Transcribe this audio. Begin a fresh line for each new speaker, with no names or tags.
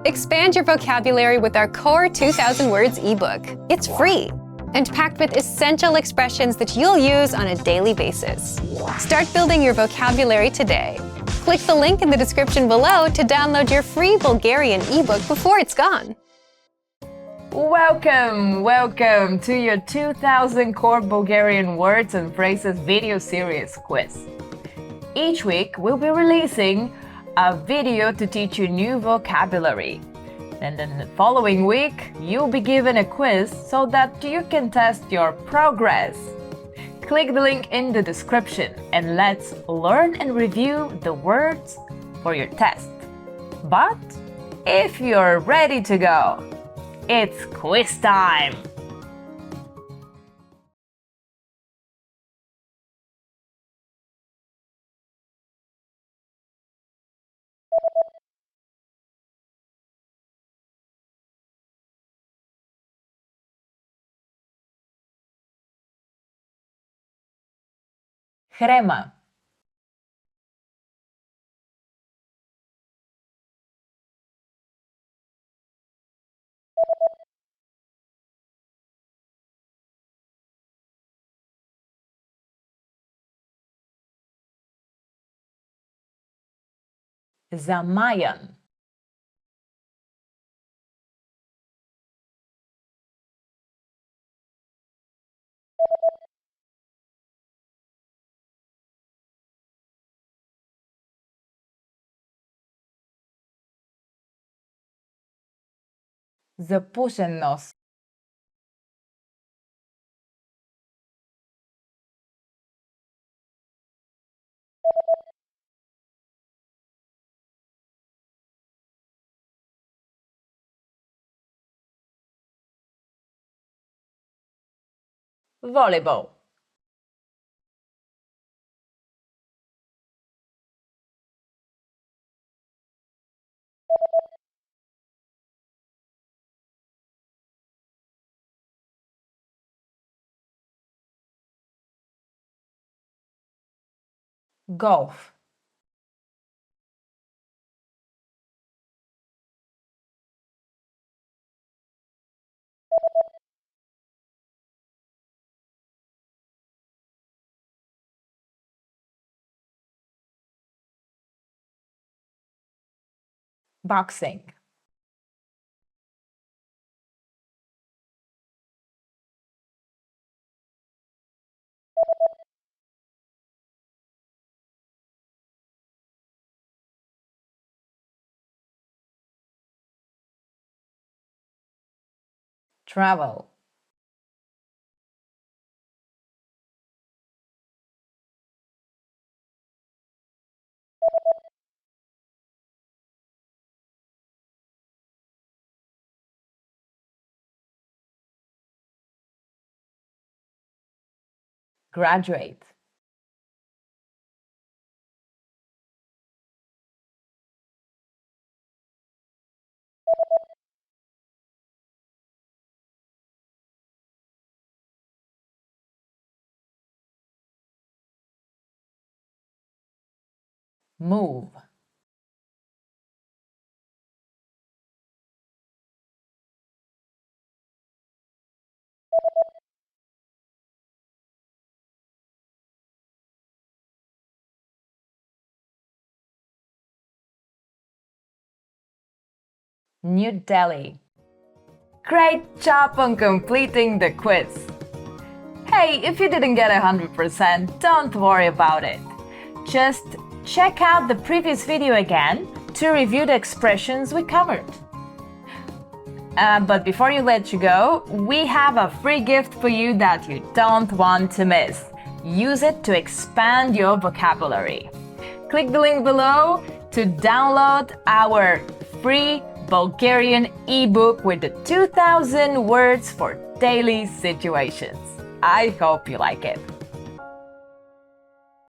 Expand your vocabulary with our Core 2000 Words ebook. It's free and packed with essential expressions that you'll use on a daily basis. Start building your vocabulary today. Click the link in the description below to download your free Bulgarian ebook before it's gone.
Welcome to your 2000 Core Bulgarian Words and Phrases video series quiz. Each week, we'll be releasing a video to teach you new vocabulary. And then the following week, you'll be given a quiz so that you can test your progress. Click the link in the description and let's learn and review the words for your test. But if you're ready to go, it's quiz time! Crema. Zamayan. Запушен нос. Volleyball. Golf. Boxing. Travel. Graduate. Move. New Delhi. Great job on completing the quiz! Hey, if you didn't get 100%, don't worry about it. Just check out the previous video again to review the expressions we covered. But before you let you go, we have a free gift for you that you don't want to miss. Use it to expand your vocabulary. Click the link below to download our free Bulgarian ebook with the 2000 words for daily situations. I hope you like it.